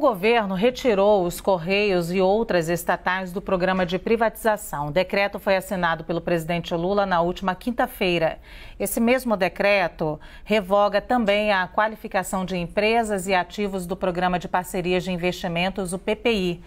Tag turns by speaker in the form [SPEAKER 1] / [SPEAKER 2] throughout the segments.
[SPEAKER 1] governo retirou os Correios e outras estatais do programa de privatização. O decreto foi assinado pelo presidente Lula na última quinta-feira. Esse mesmo decreto revoga também a qualificação de empresas e ativos do Programa de Parcerias de Investimentos, o PPI.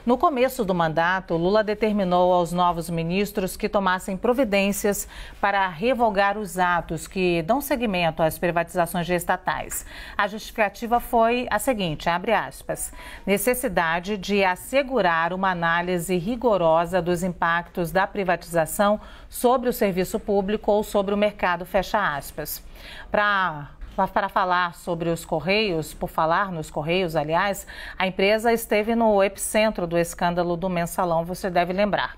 [SPEAKER 1] No começo do mandato, Lula determinou aos novos ministros que tomassem providências para revogar os atos que dão seguimento às privatizações de estatais. A justificativa foi a seguinte, abre aspas, necessidade de assegurar uma análise rigorosa dos impactos da privatização sobre o serviço público ou sobre o mercado, fecha aspas. Para falar sobre os Correios, por falar nos Correios, aliás, a empresa esteve no epicentro do escândalo do Mensalão, você deve lembrar.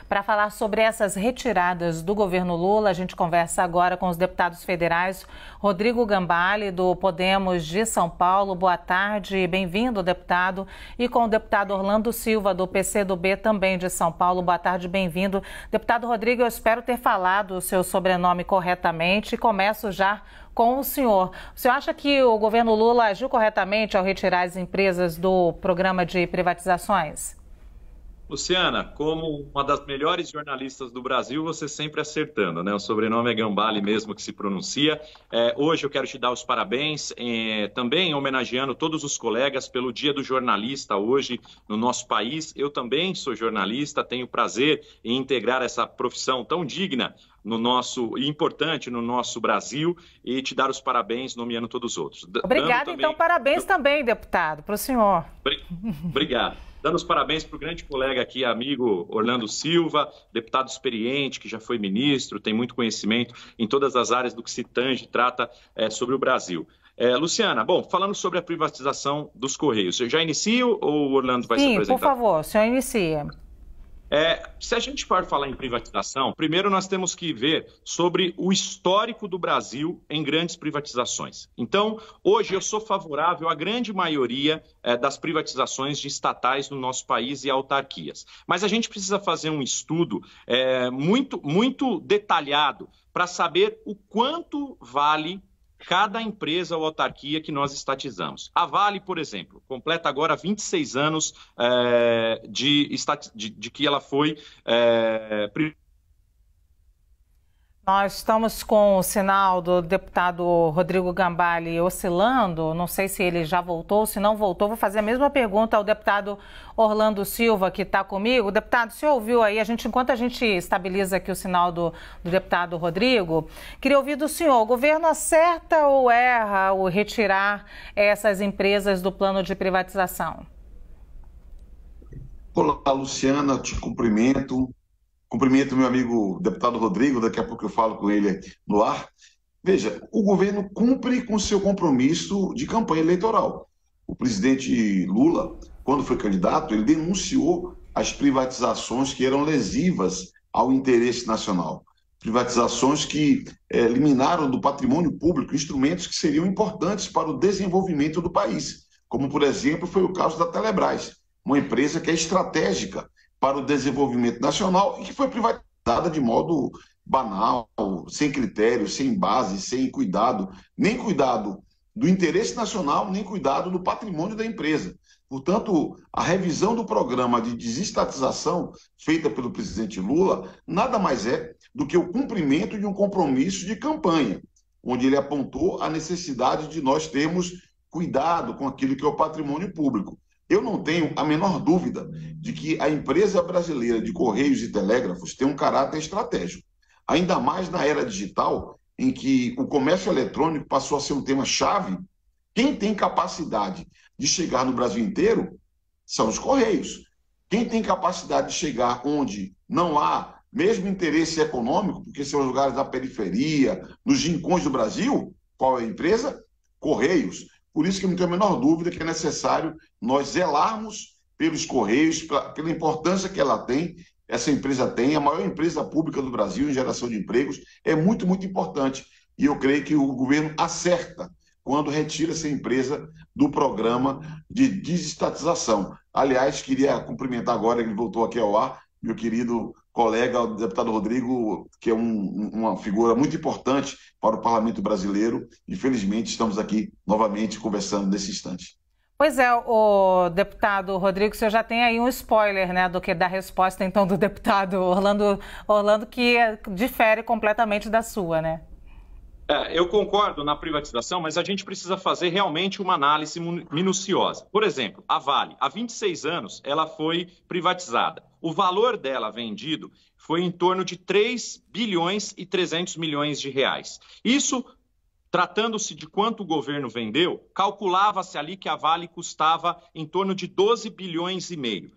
[SPEAKER 1] Para falar sobre essas retiradas do governo Lula, a gente conversa agora com os deputados federais Rodrigo Gambale, do Podemos de São Paulo. Boa tarde, bem-vindo, deputado. E com o deputado Orlando Silva, do PCdoB, também de São Paulo. Boa tarde, bem-vindo. Deputado Rodrigo, eu espero ter falado o seu sobrenome corretamente e começo já com o senhor. O senhor acha que o governo Lula agiu corretamente ao retirar as empresas do programa de privatizações?
[SPEAKER 2] Luciana, como uma das melhores jornalistas do Brasil, você sempre acertando, né? O sobrenome é Gambale mesmo que se pronuncia. Hoje eu quero te dar os parabéns, também homenageando todos os colegas pelo Dia do Jornalista hoje no nosso país. Eu também sou jornalista, tenho prazer em integrar essa profissão tão digna e importante no nosso Brasil e te dar os parabéns nomeando todos os outros.
[SPEAKER 1] Obrigada, então parabéns também, deputado, para o senhor.
[SPEAKER 2] Obrigado. Dando os parabéns para o grande colega aqui, amigo Orlando Silva, deputado experiente, que já foi ministro, tem muito conhecimento em todas as áreas do que se tange, trata sobre o Brasil. Luciana, bom, falando sobre a privatização dos Correios, eu já inicio ou o Orlando vai se apresentar?
[SPEAKER 1] Sim, por favor, o senhor inicia.
[SPEAKER 2] Se a gente for falar em privatização, primeiro nós temos que ver sobre o histórico do Brasil em grandes privatizações. Então, hoje eu sou favorável à grande maioria das privatizações de estatais no nosso país e autarquias. Mas a gente precisa fazer um estudo muito detalhado para saber o quanto vale cada empresa ou autarquia que nós estatizamos. A Vale, por exemplo, completa agora 26 anos de que ela foi
[SPEAKER 1] Nós estamos com o sinal do deputado Rodrigo Gambale oscilando, não sei se ele já voltou, se não voltou, vou fazer a mesma pergunta ao deputado Orlando Silva, que está comigo. Deputado, o senhor ouviu aí, enquanto a gente estabiliza aqui o sinal do deputado Rodrigo, queria ouvir do senhor, o governo acerta ou erra ao retirar essas empresas do plano de privatização?
[SPEAKER 3] Olá, Luciana, te cumprimento. Cumprimento meu amigo deputado Rodrigo, daqui a pouco eu falo com ele no ar. Veja, o governo cumpre com seu compromisso de campanha eleitoral. O presidente Lula, quando foi candidato, ele denunciou as privatizações que eram lesivas ao interesse nacional. Privatizações que eliminaram do patrimônio público instrumentos que seriam importantes para o desenvolvimento do país, como, por exemplo, foi o caso da Telebrás, uma empresa que é estratégica para o desenvolvimento nacional e que foi privatizada de modo banal, sem critério, sem base, sem cuidado, nem cuidado do interesse nacional, nem cuidado do patrimônio da empresa. Portanto, a revisão do programa de desestatização feita pelo presidente Lula nada mais é do que o cumprimento de um compromisso de campanha, onde ele apontou a necessidade de nós termos cuidado com aquilo que é o patrimônio público. Eu não tenho a menor dúvida de que a empresa brasileira de Correios e Telégrafos tem um caráter estratégico. Ainda mais na era digital, em que o comércio eletrônico passou a ser um tema-chave, quem tem capacidade de chegar no Brasil inteiro são os Correios. Quem tem capacidade de chegar onde não há mesmo interesse econômico, porque são os lugares da periferia, nos rincões do Brasil, qual é a empresa? Correios. Por isso que eu não tenho a menor dúvida que é necessário nós zelarmos pelos Correios, pela importância que ela tem, essa empresa tem, a maior empresa pública do Brasil em geração de empregos, é muito, muito importante. E eu creio que o governo acerta quando retira essa empresa do programa de desestatização. Aliás, queria cumprimentar agora, ele voltou aqui ao ar, meu querido colega, o deputado Rodrigo, que é uma figura muito importante para o parlamento brasileiro. Infelizmente, estamos aqui novamente conversando nesse instante.
[SPEAKER 1] Pois é, o deputado Rodrigo, o senhor já tem aí um spoiler, né, da resposta, então, do deputado Orlando, que difere completamente da sua, né?
[SPEAKER 2] Eu concordo na privatização, mas a gente precisa fazer realmente uma análise minuciosa. Por exemplo, a Vale, há 26 anos, ela foi privatizada. O valor dela vendido foi em torno de 3 bilhões e 300 milhões de reais. Isso, tratando-se de quanto o governo vendeu, calculava-se ali que a Vale custava em torno de 12 bilhões e meio.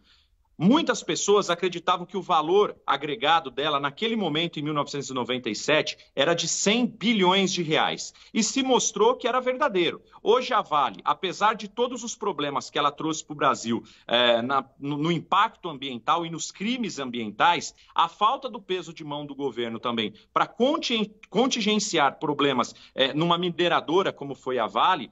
[SPEAKER 2] Muitas pessoas acreditavam que o valor agregado dela naquele momento, em 1997, era de 100 bilhões de reais. E se mostrou que era verdadeiro. Hoje a Vale, apesar de todos os problemas que ela trouxe para o Brasil no impacto ambiental e nos crimes ambientais, a falta do peso de mão do governo também para contingenciar problemas numa mineradora como foi a Vale,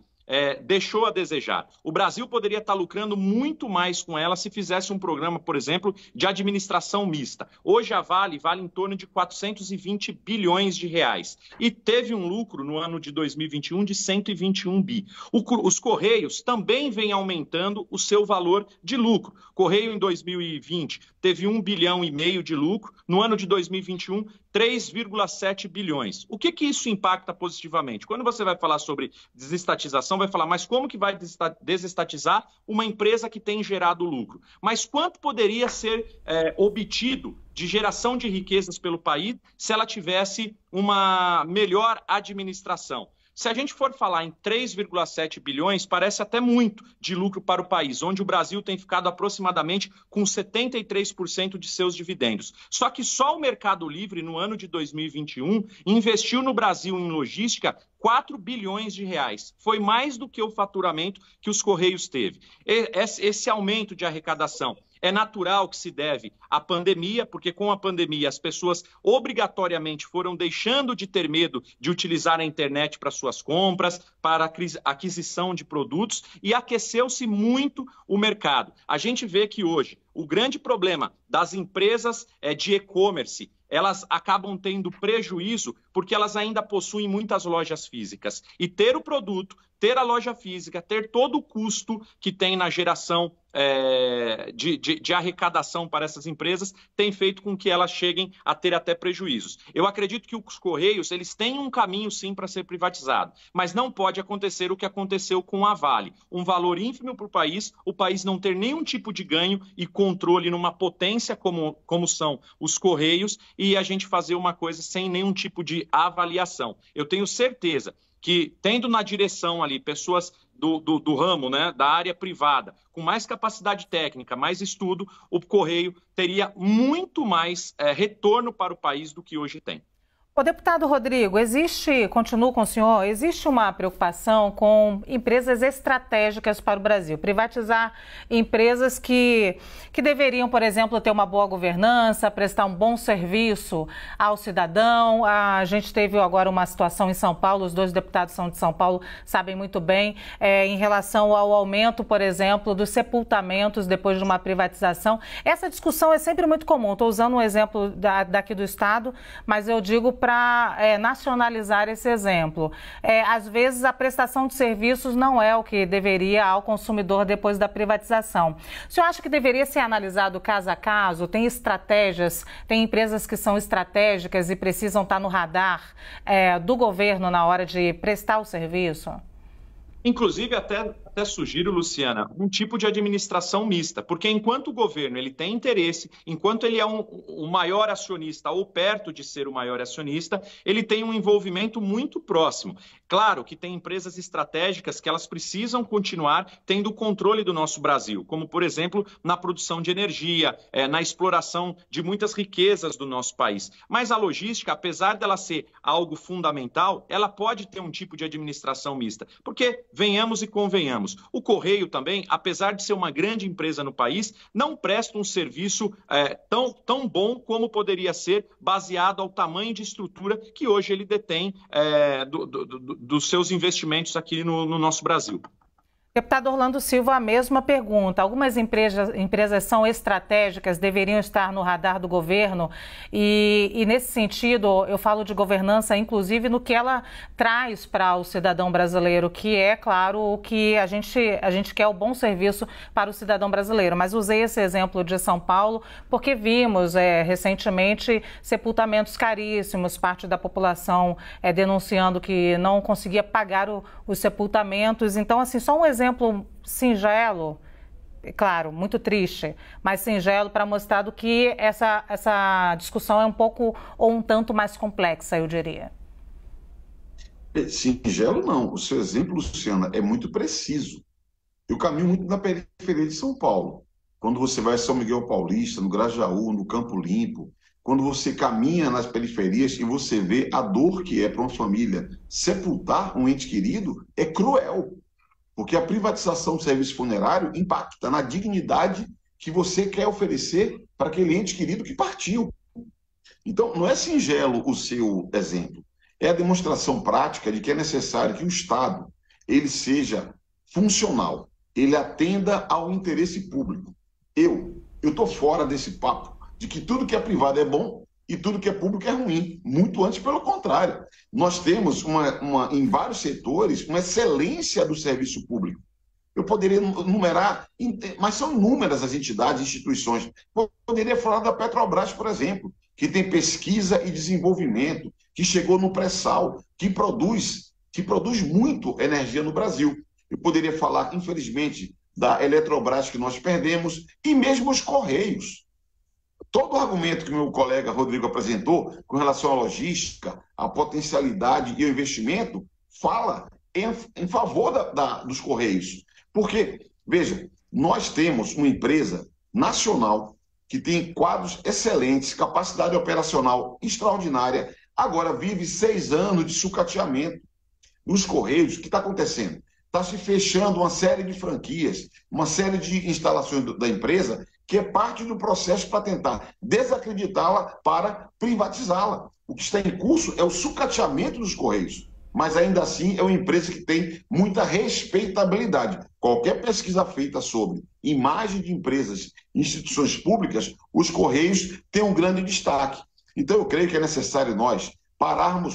[SPEAKER 2] deixou a desejar. O Brasil poderia estar lucrando muito mais com ela se fizesse um programa, por exemplo, de administração mista. Hoje a Vale em torno de 420 bilhões de reais e teve um lucro no ano de 2021 de 121 bi. Os Correios também vêm aumentando o seu valor de lucro. Correio em 2020 teve 1,5 bilhão de lucro, no ano de 2021 3,7 bilhões. O que isso impacta positivamente? Quando você vai falar sobre desestatização, vai falar, mas como que vai desestatizar uma empresa que tem gerado lucro? Mas quanto poderia ser obtido de geração de riquezas pelo país se ela tivesse uma melhor administração? Se a gente for falar em 3,7 bilhões, parece até muito de lucro para o país, onde o Brasil tem ficado aproximadamente com 73% de seus dividendos. Só que só o Mercado Livre, no ano de 2021, investiu no Brasil em logística 4 bilhões de reais. Foi mais do que o faturamento que os Correios teve. Esse aumento de arrecadação é natural que se deve à pandemia, porque com a pandemia as pessoas obrigatoriamente foram deixando de ter medo de utilizar a internet para suas compras, para a aquisição de produtos e aqueceu-se muito o mercado. A gente vê que hoje o grande problema das empresas de e-commerce, elas acabam tendo prejuízo porque elas ainda possuem muitas lojas físicas. E ter o produto, ter a loja física, ter todo o custo que tem na geração de arrecadação para essas empresas tem feito com que elas cheguem a ter até prejuízos. Eu acredito que os Correios eles têm um caminho sim para ser privatizado, mas não pode acontecer o que aconteceu com a Vale. Um valor ínfimo para o país não ter nenhum tipo de ganho e controle numa potência como são os Correios e a gente fazer uma coisa sem nenhum tipo de avaliação. Eu tenho certeza que, tendo na direção ali pessoas do ramo, né, da área privada, com mais capacidade técnica, mais estudo, o Correio teria muito mais retorno para o país do que hoje tem.
[SPEAKER 1] O deputado Rodrigo, continuo com o senhor, existe uma preocupação com empresas estratégicas para o Brasil, privatizar empresas que deveriam, por exemplo, ter uma boa governança, prestar um bom serviço ao cidadão. A gente teve agora uma situação em São Paulo, os dois deputados são de São Paulo, sabem muito bem, em relação ao aumento, por exemplo, dos sepultamentos depois de uma privatização. Essa discussão é sempre muito comum, estou usando um exemplo daqui do Estado, mas eu digo para nacionalizar esse exemplo. Às vezes a prestação de serviços não é o que deveria ao consumidor depois da privatização. O senhor acha que deveria ser analisado caso a caso? Tem estratégias, tem empresas que são estratégicas e precisam estar no radar do governo na hora de prestar o serviço?
[SPEAKER 2] Inclusive, até sugiro, Luciana, um tipo de administração mista, porque enquanto o governo ele tem interesse, enquanto ele é o maior acionista ou perto de ser o maior acionista, ele tem um envolvimento muito próximo. Claro que tem empresas estratégicas que elas precisam continuar tendo o controle do nosso Brasil, como, por exemplo, na produção de energia, na exploração de muitas riquezas do nosso país. Mas a logística, apesar dela ser algo fundamental, ela pode ter um tipo de administração mista, porque venhamos e convenhamos. O Correio também, apesar de ser uma grande empresa no país, não presta um serviço tão bom como poderia ser, baseado ao tamanho de estrutura que hoje ele detém dos seus investimentos aqui no nosso Brasil.
[SPEAKER 1] Deputado Orlando Silva, a mesma pergunta. Algumas empresas são estratégicas, deveriam estar no radar do governo e nesse sentido, eu falo de governança, inclusive no que ela traz para o cidadão brasileiro, que é, claro, o que a gente quer o bom serviço para o cidadão brasileiro. Mas usei esse exemplo de São Paulo porque vimos recentemente sepultamentos caríssimos, parte da população denunciando que não conseguia pagar os sepultamentos. Então, assim, só um exemplo singelo, claro, muito triste, mas singelo para mostrar do que essa discussão é um pouco ou um tanto mais complexa, eu diria.
[SPEAKER 3] Singelo não, o seu exemplo, Luciana, é muito preciso. Eu caminho muito na periferia de São Paulo. Quando você vai a São Miguel Paulista, no Grajaú, no Campo Limpo, quando você caminha nas periferias e você vê a dor que é para uma família sepultar um ente querido, é cruel. Porque a privatização do serviço funerário impacta na dignidade que você quer oferecer para aquele ente querido que partiu. Então, não é singelo o seu exemplo. É a demonstração prática de que é necessário que o Estado ele seja funcional, ele atenda ao interesse público. Eu estou fora desse papo de que tudo que é privado é bom e tudo que é público é ruim. Muito antes, pelo contrário. Nós temos, em vários setores, uma excelência do serviço público. Eu poderia numerar, mas são inúmeras as entidades, instituições. Eu poderia falar da Petrobras, por exemplo, que tem pesquisa e desenvolvimento, que chegou no pré-sal, que produz muito energia no Brasil. Eu poderia falar, infelizmente, da Eletrobras que nós perdemos e mesmo os Correios. Todo o argumento que meu colega Rodrigo apresentou com relação à logística, à potencialidade e ao investimento, fala em favor dos Correios. Porque, veja, nós temos uma empresa nacional que tem quadros excelentes, capacidade operacional extraordinária, agora vive 6 anos de sucateamento. Nos Correios, o que está acontecendo? Está se fechando uma série de franquias, uma série de instalações da empresa que é parte do processo para tentar desacreditá-la para privatizá-la. O que está em curso é o sucateamento dos Correios, mas ainda assim é uma empresa que tem muita respeitabilidade. Qualquer pesquisa feita sobre imagem de empresas e instituições públicas, os Correios têm um grande destaque. Então eu creio que é necessário nós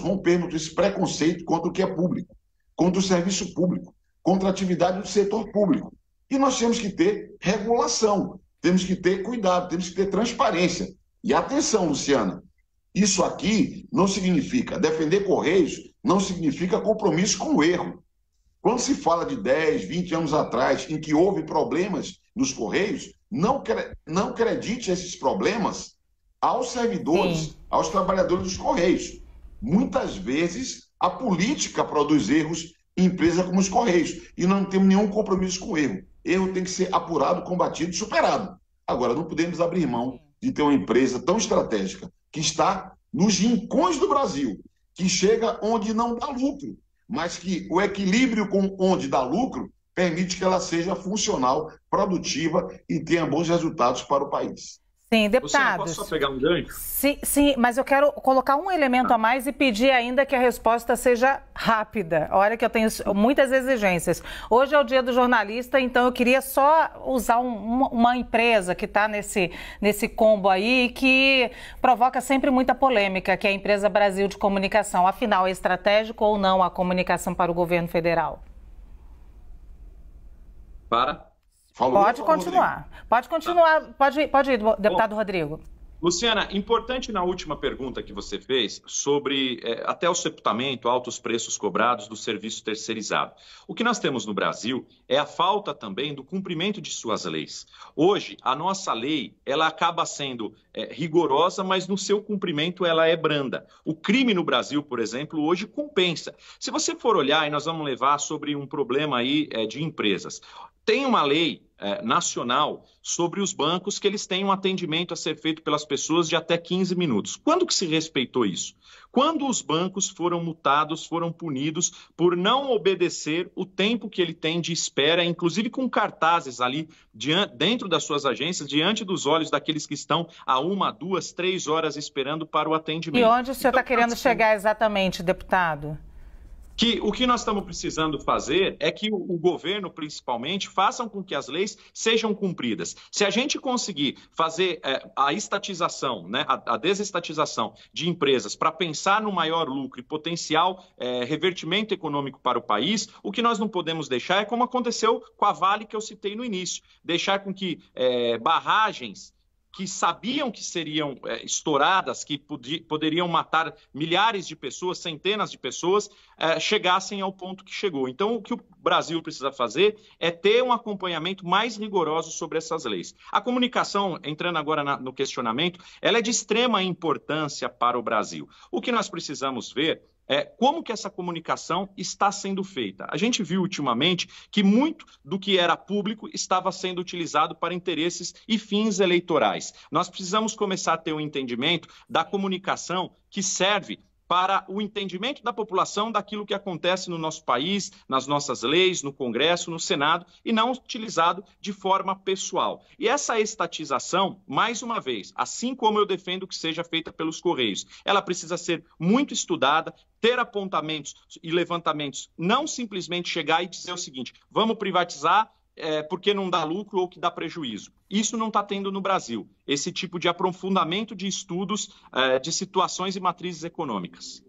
[SPEAKER 3] rompermos esse preconceito contra o que é público, contra o serviço público, contra a atividade do setor público. E nós temos que ter regulação, temos que ter cuidado, temos que ter transparência. E atenção, Luciana, isso aqui não significa defender Correios, não significa compromisso com o erro. Quando se fala de 10, 20 anos atrás, em que houve problemas nos Correios, não acredite esses problemas aos servidores, aos trabalhadores dos Correios. Muitas vezes, a política produz erros em empresas como os Correios, e não temos nenhum compromisso com o erro. Erro tem que ser apurado, combatido e superado. Agora, não podemos abrir mão de ter uma empresa tão estratégica, que está nos rincões do Brasil, que chega onde não dá lucro, mas que o equilíbrio com onde dá lucro permite que ela seja funcional, produtiva e tenha bons resultados para o país.
[SPEAKER 1] Sim, deputados.
[SPEAKER 2] Posso só pegar um gancho?
[SPEAKER 1] Sim, mas eu quero colocar um elemento a mais e pedir ainda que a resposta seja rápida. Olha que eu tenho muitas exigências. Hoje é o dia do jornalista, então eu queria só usar uma empresa que está nesse combo aí que provoca sempre muita polêmica, que é a empresa Brasil de Comunicação. Afinal, é estratégico ou não a comunicação para o governo federal? Pode continuar. Pode ir, deputado Rodrigo.
[SPEAKER 2] Luciana, importante na última pergunta que você fez sobre até o sepultamento, altos preços cobrados do serviço terceirizado. O que nós temos no Brasil é a falta também do cumprimento de suas leis. Hoje, a nossa lei, ela acaba sendo rigorosa, mas no seu cumprimento ela é branda. O crime no Brasil, por exemplo, hoje compensa. Se você for olhar, e nós vamos levar sobre um problema aí de empresas, tem uma lei nacional sobre os bancos que eles têm um atendimento a ser feito pelas pessoas de até 15 minutos. Quando que se respeitou isso? Quando os bancos foram multados, foram punidos por não obedecer o tempo que ele tem de espera, inclusive com cartazes ali dentro das suas agências, diante dos olhos daqueles que estão há 1, 2, 3 horas esperando para o atendimento.
[SPEAKER 1] E onde o senhor está querendo chegar exatamente, deputado?
[SPEAKER 2] Que o que nós estamos precisando fazer é que o governo, principalmente, façam com que as leis sejam cumpridas. Se a gente conseguir fazer a estatização, né, a desestatização de empresas para pensar no maior lucro e potencial revertimento econômico para o país, o que nós não podemos deixar é como aconteceu com a Vale que eu citei no início, deixar com que barragens que sabiam que seriam estouradas, que poderiam matar milhares de pessoas, centenas de pessoas, chegassem ao ponto que chegou. Então, o que o Brasil precisa fazer é ter um acompanhamento mais rigoroso sobre essas leis. A comunicação, entrando agora no questionamento, ela é de extrema importância para o Brasil. O que nós precisamos ver como que essa comunicação está sendo feita. A gente viu ultimamente que muito do que era público estava sendo utilizado para interesses e fins eleitorais. Nós precisamos começar a ter um entendimento da comunicação que serve para o entendimento da população daquilo que acontece no nosso país, nas nossas leis, no Congresso, no Senado, e não utilizado de forma pessoal. E essa estatização, mais uma vez, assim como eu defendo que seja feita pelos Correios, ela precisa ser muito estudada, ter apontamentos e levantamentos, não simplesmente chegar e dizer o seguinte, vamos privatizar, porque não dá lucro ou que dá prejuízo. Isso não está tendo no Brasil, esse tipo de aprofundamento de estudos de situações e matrizes econômicas.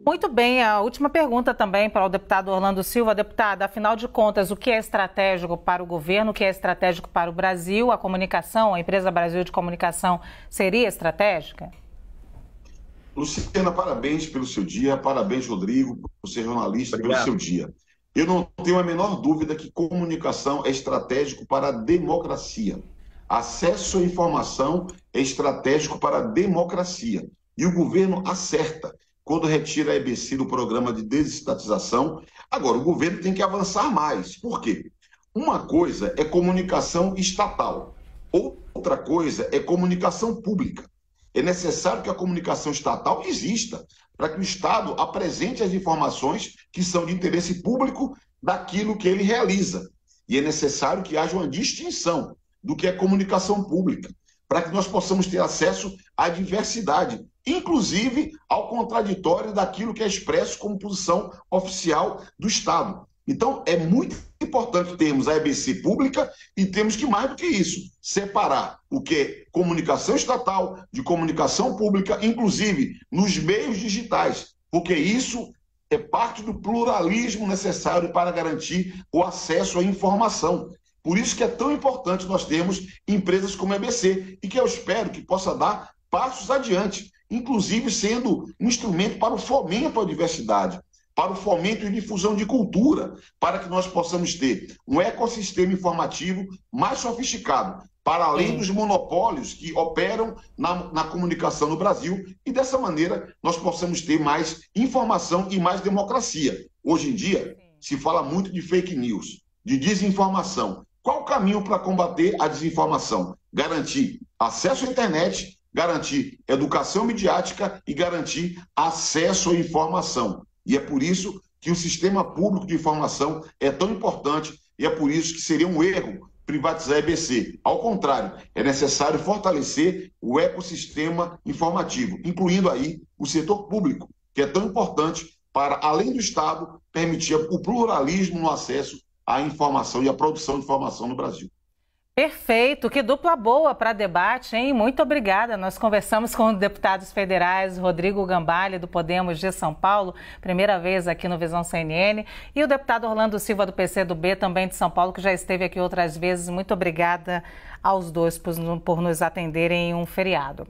[SPEAKER 1] Muito bem, a última pergunta também para o deputado Orlando Silva. Deputado, afinal de contas, o que é estratégico para o governo, o que é estratégico para o Brasil? A comunicação, a empresa Brasil de Comunicação seria estratégica?
[SPEAKER 3] Luciana, parabéns pelo seu dia, parabéns, Rodrigo, por ser jornalista,
[SPEAKER 2] Obrigado.
[SPEAKER 3] pelo seu dia. Eu não tenho a menor dúvida que comunicação é estratégico para a democracia. Acesso à informação é estratégico para a democracia. E o governo acerta quando retira a EBC do programa de desestatização. Agora, o governo tem que avançar mais. Por quê? Uma coisa é comunicação estatal, outra coisa é comunicação pública. É necessário que a comunicação estatal exista, para que o Estado apresente as informações que são de interesse público daquilo que ele realiza. E é necessário que haja uma distinção do que é comunicação pública, para que nós possamos ter acesso à diversidade, inclusive ao contraditório daquilo que é expresso como posição oficial do Estado. Então, é muito importante termos a EBC pública e temos que, mais do que isso, separar o que é comunicação estatal de comunicação pública, inclusive nos meios digitais, porque isso é parte do pluralismo necessário para garantir o acesso à informação. Por isso que é tão importante nós termos empresas como a EBC e que eu espero que possa dar passos adiante, inclusive sendo um instrumento para o fomento à diversidade, para o fomento e difusão de cultura, para que nós possamos ter um ecossistema informativo mais sofisticado, para além dos monopólios que operam na comunicação no Brasil, e dessa maneira nós possamos ter mais informação e mais democracia. Hoje em dia, se fala muito de fake news, de desinformação. Qual o caminho para combater a desinformação? Garantir acesso à internet, garantir educação midiática e garantir acesso à informação. E é por isso que o sistema público de informação é tão importante e é por isso que seria um erro privatizar a EBC. Ao contrário, é necessário fortalecer o ecossistema informativo, incluindo aí o setor público, que é tão importante para, além do Estado, permitir o pluralismo no acesso à informação e à produção de informação no Brasil.
[SPEAKER 1] Perfeito, que dupla boa para debate, hein? Muito obrigada. Nós conversamos com deputados federais Rodrigo Gambale, do Podemos de São Paulo, primeira vez aqui no Visão CNN, e o deputado Orlando Silva, do PCdoB, também de São Paulo, que já esteve aqui outras vezes. Muito obrigada aos dois por nos atenderem em um feriado.